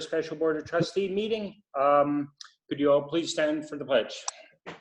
Special Board of Trustee meeting. Could you all please stand for the pledge? I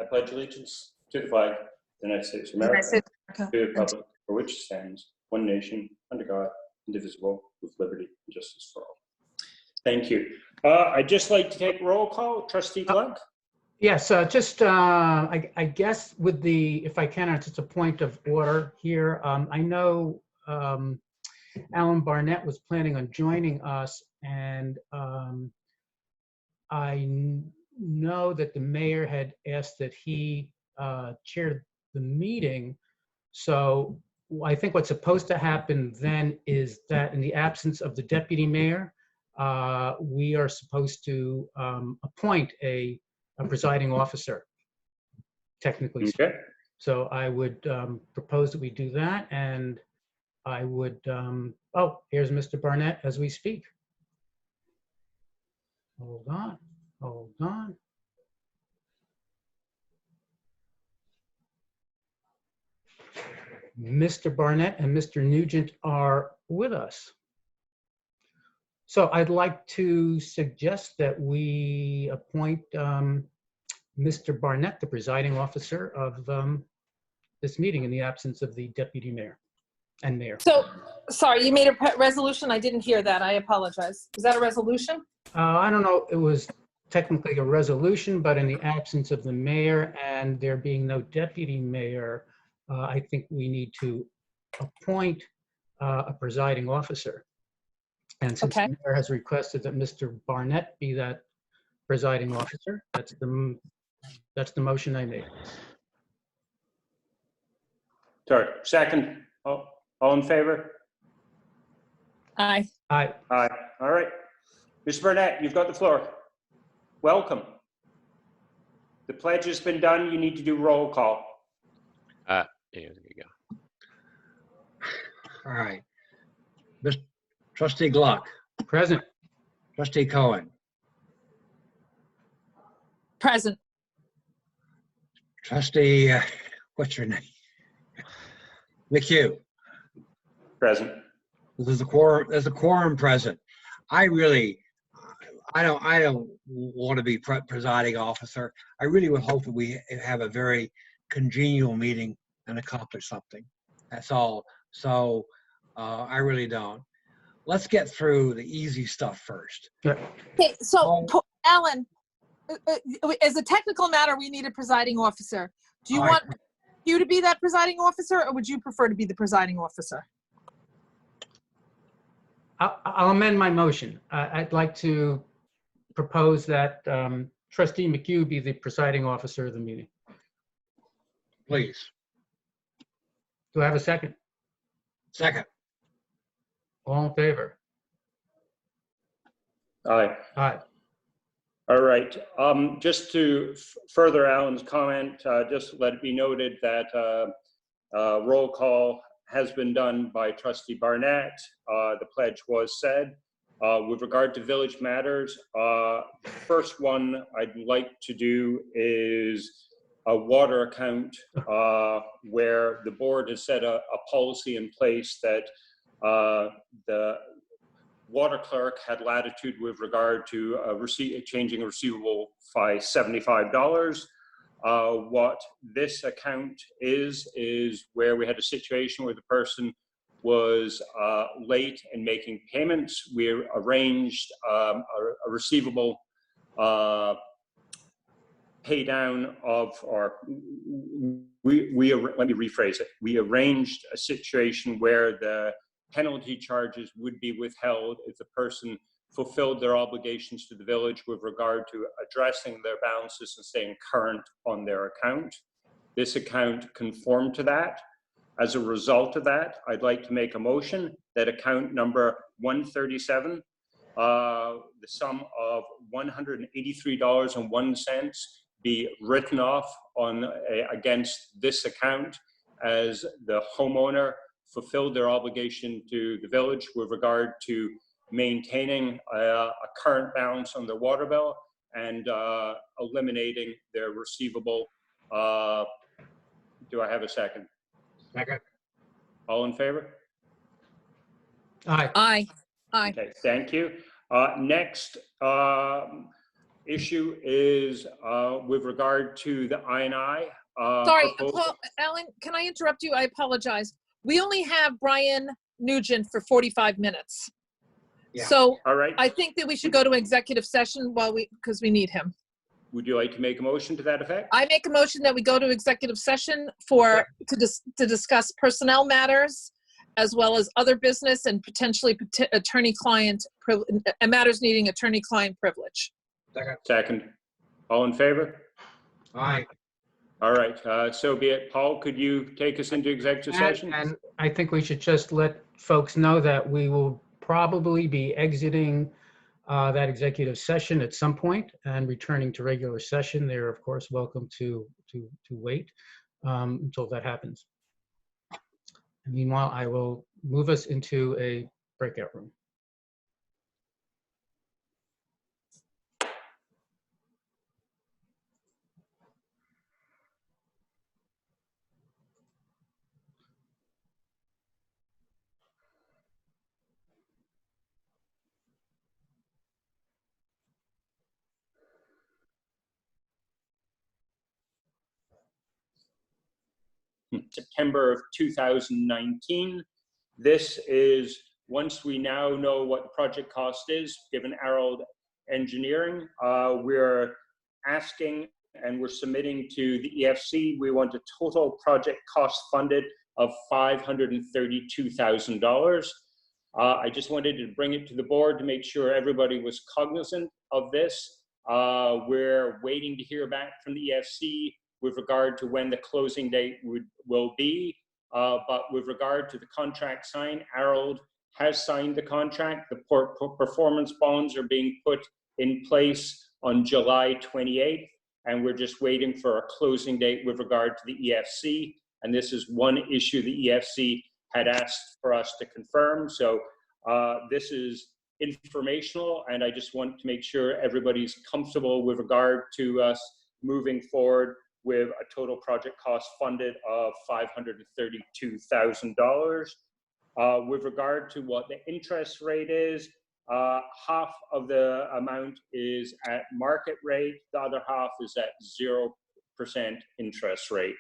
pledge allegiance to the flag of the United States of America, to the republic for which it stands, one nation, under God, indivisible, with liberty and justice for all. Thank you. I'd just like to take roll call. Trustee Gluck? Yes, I guess with the, if I can, it's just a point of order here. I know Alan Barnett was planning on joining us, and I know that the mayor had asked that he chair the meeting. So I think what's supposed to happen then is that in the absence of the deputy mayor, we are supposed to appoint a presiding officer, technically speaking. Okay. So I would propose that we do that, and I would, oh, here's Mr. Barnett as we speak. Hold on, hold on. Mr. Barnett and Mr. Nugent are with us. So I'd like to suggest that we appoint Mr. Barnett, the presiding officer of this meeting in the absence of the deputy mayor and mayor. So, sorry, you made a resolution? I didn't hear that. I apologize. Is that a resolution? I don't know, it was technically a resolution, but in the absence of the mayor and there being no deputy mayor, I think we need to appoint a presiding officer. And since Okay. the mayor has requested that Mr. Barnett be that presiding officer, that's the motion I made. Sorry, second. All in favor? Aye. Aye. Aye. All right. Mr. Barnett, you've got the floor. Welcome. The pledge has been done. You need to do roll call. There you go. All right. Trustee Gluck, Present. Trustee Cohen, Present. Trustee, what's your name? McHugh. Present. There's a quorum present. I don't want to be presiding officer. I really would hope that we have a very congenial meeting and accomplish something. That's all. So I really don't. Let's get through the easy stuff first. Okay, so Alan, as a technical matter, we need a presiding officer. Do you want you to be that presiding officer, or would you prefer to be the presiding officer? I'll amend my motion. I'd like to propose that Trustee McHugh be the presiding officer of the meeting. Please. Do I have a second? Second. All in favor? Aye. Aye. All right. Just to further Alan's comment, just let it be noted that roll call has been done by Trustee Barnett. The pledge was said. With regard to village matters, first one I'd like to do is a water account where the board has set a policy in place that the water clerk had latitude with regard to changing a receivable by $75. What this account is where we had a situation where the person was late in making payments. We arranged a receivable pay down of, or let me rephrase it. We arranged a situation where the penalty charges would be withheld if the person fulfilled their obligations to the village with regard to addressing their balances and staying current on their account. This account conformed to that. As a result of that, I'd like to make a motion that account number 137, the sum of $183.01 be written off against this account as the homeowner fulfilled their obligation to the village with regard to maintaining a current balance on their water bill and eliminating their receivable. Do I have a second? Second. All in favor? Aye. Aye. Aye. Okay, thank you. Next issue is with regard to the INI. Sorry, proposal. Alan, can I interrupt you? I apologize. We only have Brian Nugent for 45 minutes. Yeah. So All right. I think that we should go to executive session because we need him. Would you like to make a motion to that effect? I make a motion that we go to executive session to discuss personnel matters as well as other business and potentially attorney-client matters needing attorney-client privilege. Second. Second. All in favor? Aye. All right, so be it. Paul, could you take us into executive session? And I think we should just let folks know that we will probably be exiting that executive session at some point and returning to regular session. They're of course welcome to wait until that happens. And meanwhile, I will move us into a breakout room. September of 2019. This is, once we now know what the project cost is, given Harold Engineering, we're asking and we're submitting to the EFC, we want a total project cost funded of $532,000. I just wanted to bring it to the board to make sure everybody was cognizant of this. We're waiting to hear back from the EFC with regard to when the closing date will be. But with regard to the contract sign, Harold has signed the contract. The performance bonds are being put in place on July 28th, and we're just waiting for a closing date with regard to the EFC. And this is one issue the EFC had asked for us to confirm. So this is informational, and I just want to make sure everybody's comfortable with regard to us moving forward with a total project cost funded of $532,000. With regard to what the interest rate is, half of the amount is at market rate, the other half is at 0% interest rate.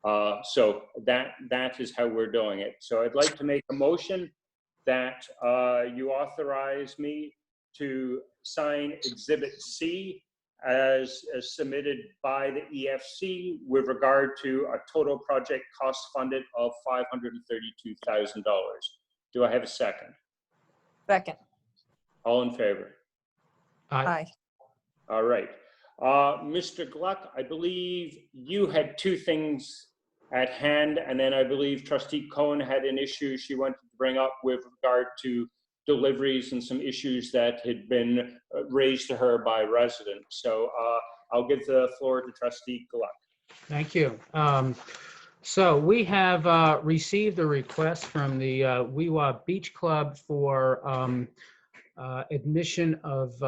So that is how we're doing it. So I'd like to make a motion that you authorize me to sign Exhibit C as submitted by the EFC with regard to a total project cost funded of $532,000. Do I have a second? Second. All in favor? Aye. All right. Mr. Gluck, I believe you had two things at hand, and then I believe Trustee Cohen had an issue she wanted to bring up with regard to deliveries and some issues that had been raised to her by residents. So I'll give the floor to Trustee Gluck. Thank you. So we have received a request from the Weewa Beach Club for admission of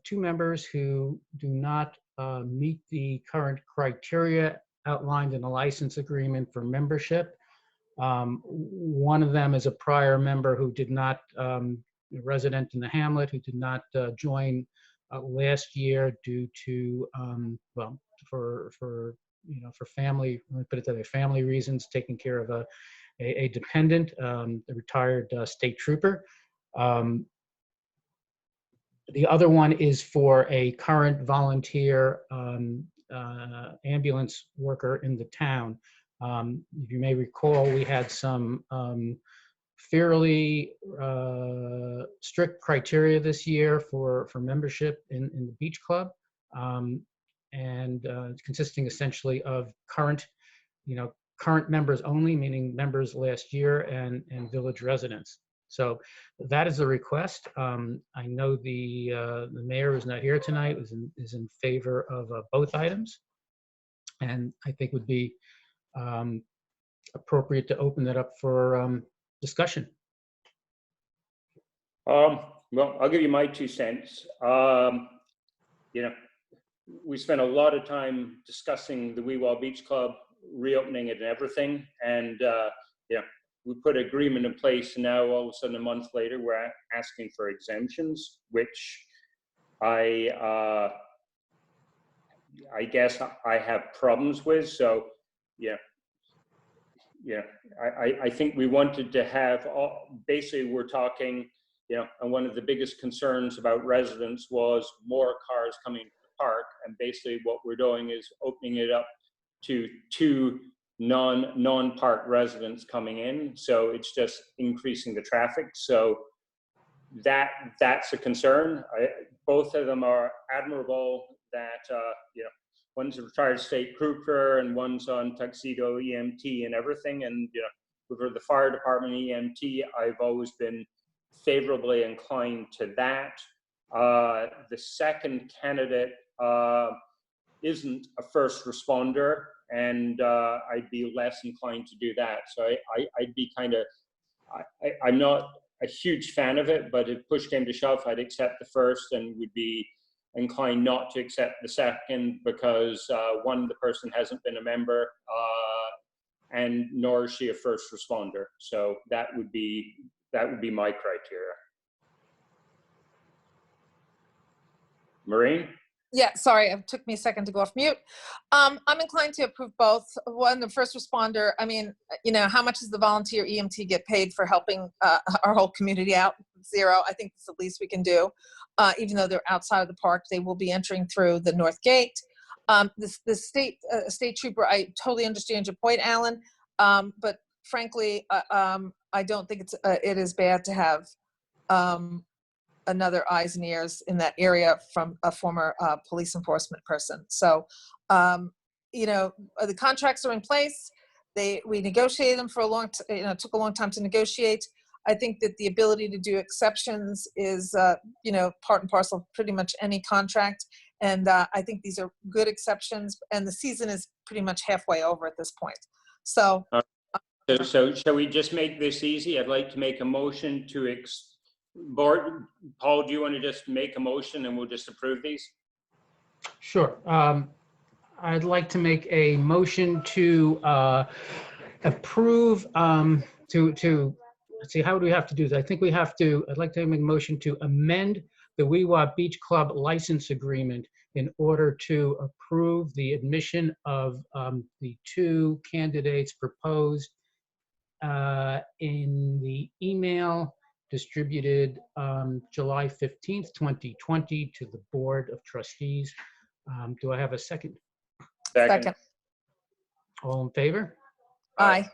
two members who do not meet the current criteria outlined in the license agreement for membership. One of them is a prior member who did not, resident in the hamlet, who did not join last year due to, well, for family, let me put it that way, family reasons, taking care of a dependent, a retired state trooper. The other one is for a current volunteer ambulance worker in the town. If you may recall, we had some fairly strict criteria this year for membership in the beach club, and consisting essentially of current members only, meaning members last year, and village residents. So that is the request. I know the mayor is not here tonight, is in favor of both items, and I think would be appropriate to open that up for discussion. Well, I'll give you my 2 cents. We spent a lot of time discussing the Weewa Beach Club, reopening it and everything. And we put agreement in place, and now all of a sudden a month later we're asking for exemptions, which I guess I have problems with. So yeah, I think we wanted to have basically we're talking, and one of the biggest concerns about residents was more cars coming to the park, and basically what we're doing is opening it up to two non-park residents coming in, so it's just increasing the traffic. So that's a concern. Both of them are admirable. That one's a retired state trooper and one's on tuxedo EMT and everything. And for the fire department EMT, I've always been favorably inclined to that. The second candidate isn't a first responder, and I'd be less inclined to do that. So I'd be kind of, I'm not a huge fan of it, but if push came to shove, I'd accept the first and would be inclined not to accept the second because one, the person hasn't been a member, and nor is she a first responder. So that would be my criteria. Maureen? Yeah, sorry, it took me a second to go off mute. I'm inclined to approve both. One, the first responder, I mean, how much does the volunteer EMT get paid for helping our whole community out? Zero. I think that's the least we can do. Even though they're outside of the park, they will be entering through the north gate. The state trooper, I totally understand your point, Alan, but frankly, I don't think it is bad to have another eyes and ears in that area from a former police enforcement person. So, the contracts are in place. We negotiated them for a long time. It took a long time to negotiate. I think that the ability to do exceptions is, part and parcel of pretty much any contract. And I think these are good exceptions. And the season is pretty much halfway over at this point. So, so shall we just make this easy? I'd like to make a motion to board. Paul, do you want to just make a motion and we'll just approve these? Sure. I'd like to make a motion to approve, let's see, how do we have to do this? I think I'd like to make a motion to amend the Wewak Beach Club license agreement in order to approve the admission of the two candidates proposed in the email distributed July 15th, 2020 to the Board of Trustees. Do I have a second? second. All in favor? Aye.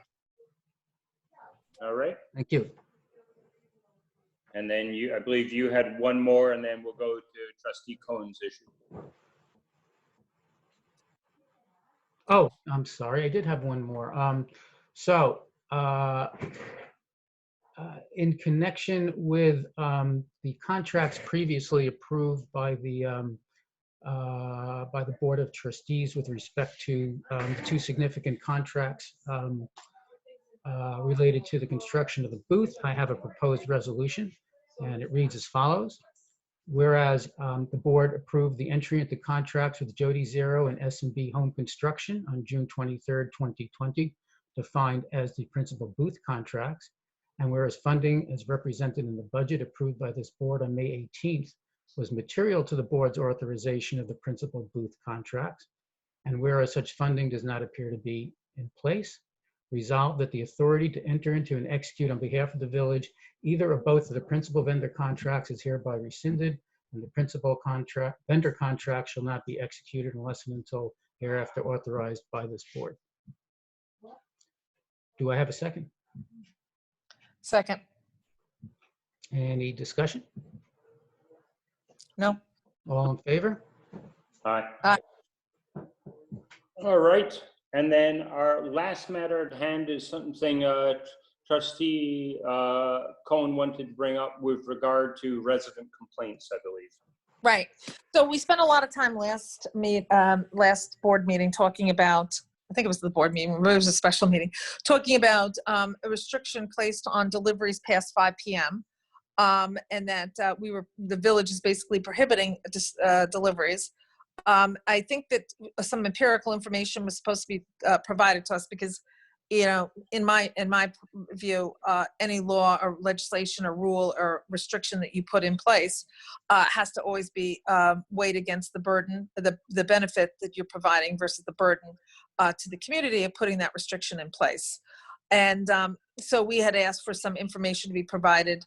All right. Thank you. And then I believe you had one more, and then we'll go to Trustee Cohen's issue. Oh, I'm sorry. I did have one more. In connection with the contracts previously approved by the Board of Trustees with respect to two significant contracts related to the construction of the booth, I have a proposed resolution, and it reads as follows. Whereas the board approved the entry into contracts with Jody Zero and S&B Home Construction on June 23rd, 2020, defined as the principal booth contracts, and whereas funding as represented in the budget approved by this board on May 18th was material to the board's authorization of the principal booth contracts, and whereas such funding does not appear to be in place, resolved that the authority to enter into and execute on behalf of the village either or both of the principal vendor contracts is hereby rescinded, and the principal vendor contract shall not be executed unless and until hereafter authorized by this board. Do I have a second? Second. Any discussion? No. All in favor? Aye. Aye. All right. And then our last matter at hand is something Trustee Cohen wanted to bring up with regard to resident complaints, I believe. Right. So we spent a lot of time last board meeting talking about, I think it was the board meeting, it was a special meeting, talking about a restriction placed on deliveries past 5 p.m. And that the village is basically prohibiting deliveries. I think that some empirical information was supposed to be provided to us because, you know, in my view, any law or legislation or rule or restriction that you put in place has to always be weighed against the burden, the benefit that you're providing versus the burden to the community of putting that restriction in place. And so we had asked for some information to be provided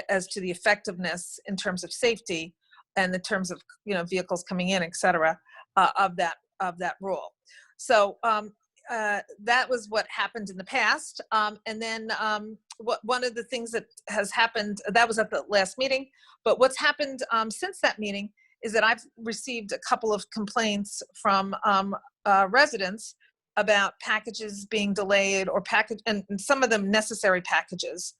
as to the effectiveness in terms of safety and in terms of, you know, vehicles coming in, et cetera, of that rule. So that was what happened in the past. And then one of the things that has happened, that was at the last meeting, but what's happened since that meeting is that I've received a couple of complaints from residents about packages being delayed or and some of them necessary packages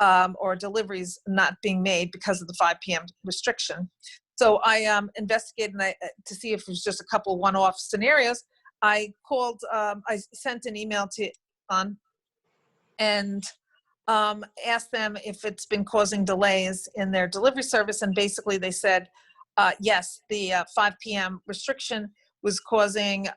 or deliveries not being made because of the 5 p.m. restriction. So I investigated to see if it was just a couple one-off scenarios. I called, I sent an email to Amazon and asked them if it's been causing delays in their delivery service. And basically they said, yes, the 5 p.m. restriction was causing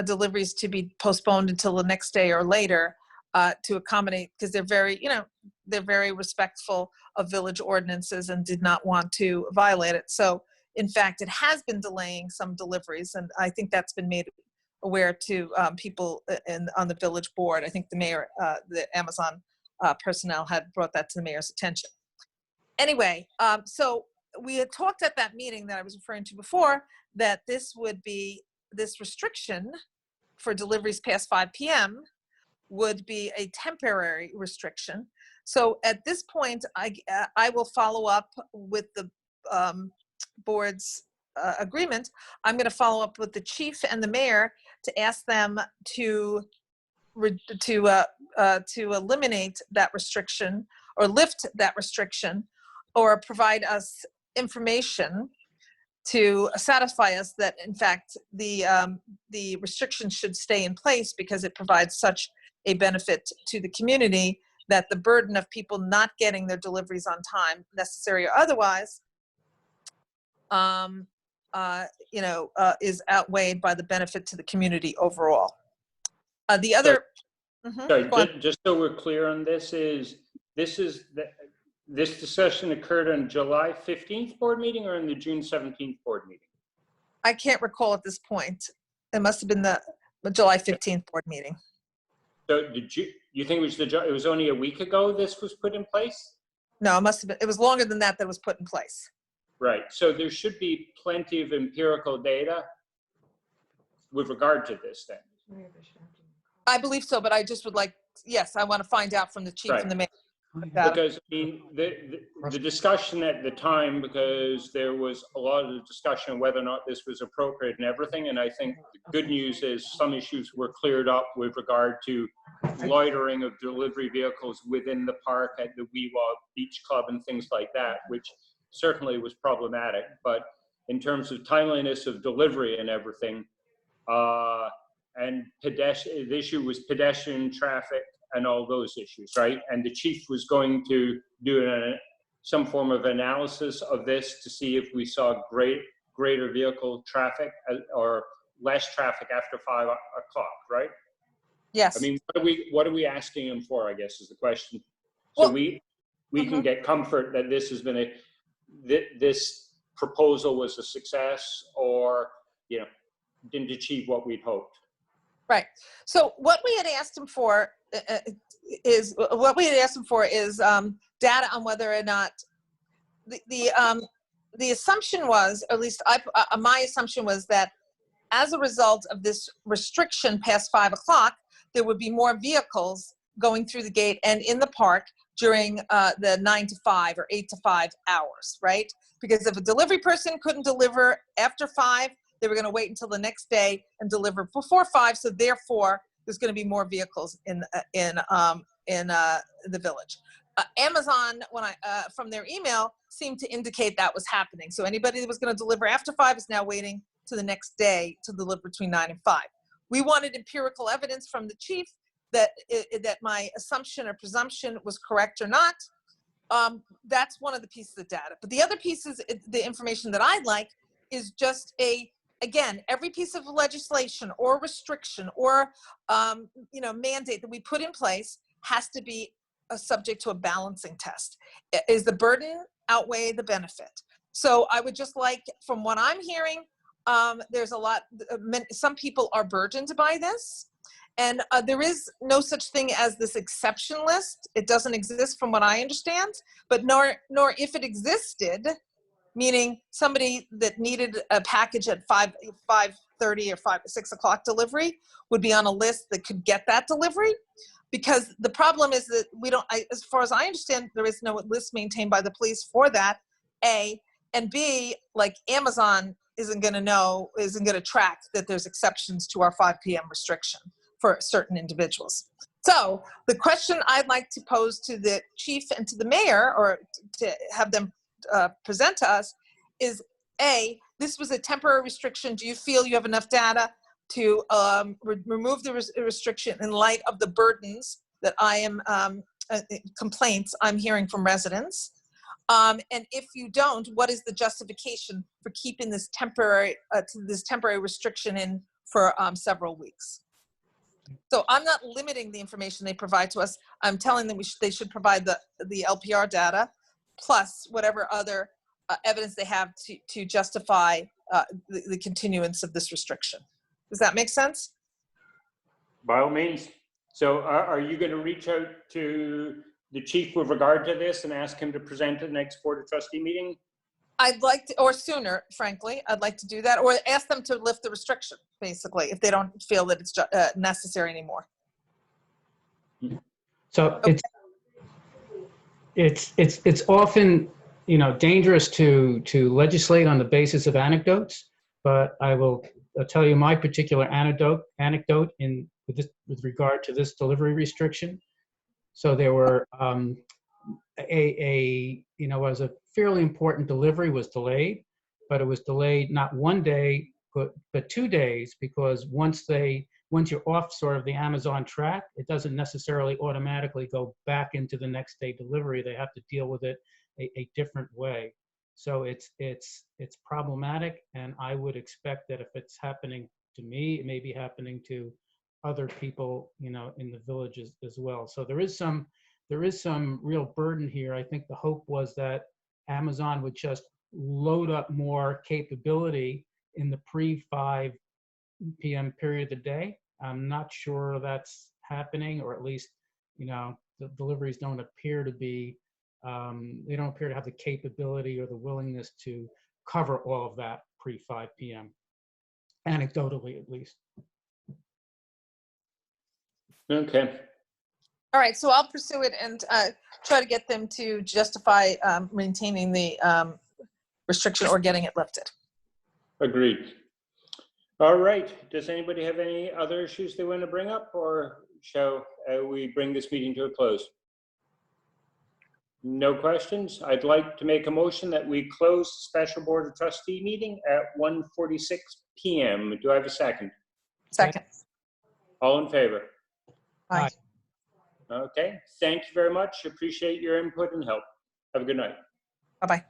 deliveries to be postponed until the next day or later to accommodate, because they're very, you know, they're very respectful of village ordinances and did not want to violate it. So in fact, it has been delaying some deliveries, and I think that's been made aware to people on the village board. I think the mayor, the Amazon personnel had brought that to the mayor's attention. Anyway, so we had talked at that meeting that I was referring to before that this restriction for deliveries past 5 p.m. would be a temporary restriction. So at this point, I will follow up with the board's agreement. I'm going to follow up with the chief and the mayor to ask them to eliminate that restriction or lift that restriction, or provide us information to satisfy us that in fact the restriction should stay in place because it provides such a benefit to the community that the burden of people not getting their deliveries on time, necessary or otherwise, you know, is outweighed by the benefit to the community overall. The other, Sorry, just so we're clear on this discussion occurred on July 15th board meeting or in the June 17th board meeting? I can't recall at this point. It must have been the July 15th board meeting. So did you think it was only a week ago this was put in place? No, it must have been, it was longer than that was put in place. Right, so there should be plenty of empirical data with regard to this then. I believe so, but I just would like, yes, I want to find out from the chief and the mayor. Because I mean, the discussion at the time, because there was a lot of discussion on whether or not this was appropriate and everything, and I think the good news is some issues were cleared up with regard to loitering of delivery vehicles within the park at the Weewah Beach Club and things like that, which certainly was problematic. But in terms of timeliness of delivery and everything, and the issue was pedestrian traffic and all those issues, right? And the chief was going to do some form of analysis of this to see if we saw greater vehicle traffic or less traffic after 5 o'clock, right? Yes. I mean, what are we asking him for, I guess, is the question. So Well, we can get comfort that this has been this proposal was a success, or, you know, didn't achieve what we'd hoped. Right. So what we had asked him for is data on whether or not the assumption was, or at least my assumption was, that as a result of this restriction past 5 o'clock, there would be more vehicles going through the gate and in the park during the 9 to 5 or 8 to 5 hours, right? Because if a delivery person couldn't deliver after 5, they were going to wait until the next day and deliver before 5. So therefore, there's going to be more vehicles in the village. Amazon, from their email, seemed to indicate that was happening. So anybody that was going to deliver after 5 is now waiting to the next day to deliver between 9 and 5. We wanted empirical evidence from the chief that my assumption or presumption was correct or not. That's one of the pieces of data. But the other pieces, the information that I'd like, is just a again, every piece of legislation or restriction or, mandate that we put in place has to be subject to a balancing test. Is the burden outweigh the benefit? So I would just like, from what I'm hearing, there's a lot, some people are burdened by this. And there is no such thing as this exception list. It doesn't exist from what I understand, but nor if it existed, meaning somebody that needed a package at 5:30 or 6 o'clock delivery would be on a list that could get that delivery. Because the problem is that as far as I understand, there is no list maintained by the police for that, A, and B, like Amazon isn't going to track that there's exceptions to our 5 p.m. restriction for certain individuals. So the question I'd like to pose to the chief and to the mayor, or to have them present to us, is A, this was a temporary restriction. Do you feel you have enough data to remove the restriction in light of the burdens that I am, complaints I'm hearing from residents? And if you don't, what is the justification for keeping this temporary restriction in for several weeks? So I'm not limiting the information they provide to us. I'm telling them they should provide the LPR data plus whatever other evidence they have to justify the continuance of this restriction. Does that make sense? By all means. So are you going to reach out to the chief with regard to this and ask him to present at the next Board of Trustee meeting? I'd like to, or sooner, frankly, I'd like to do that, or ask them to lift the restriction, basically, if they don't feel that it's necessary anymore. So it's often, dangerous to legislate on the basis of anecdotes, but I'll tell you my particular anecdote with regard to this delivery restriction. So there were was a fairly important delivery was delayed, but it was delayed not one day, but 2 days, because once you're off sort of the Amazon track, it doesn't necessarily automatically go back into the next day delivery. They have to deal with it a different way. So it's problematic, and I would expect that if it's happening to me, it may be happening to other people, in the villages as well. So there is some real burden here. I think the hope was that Amazon would just load up more capability in the pre-5 p.m. period of the day. I'm not sure that's happening, or at least, the deliveries don't appear to be, they don't appear to have the capability or the willingness to cover all of that pre-5 p.m., anecdotally at least. Okay. All right, so I'll pursue it and try to get them to justify maintaining the restriction or getting it lifted. Agreed. All right. Does anybody have any other issues they want to bring up, or shall we bring this meeting to a close? No questions. I'd like to make a motion that we close the Special Board of Trustee meeting at 1:46 p.m. Do I have a second? Second. All in favor? Aye. Okay. Thank you very much. Appreciate your input and help. Have a good night. Bye-bye.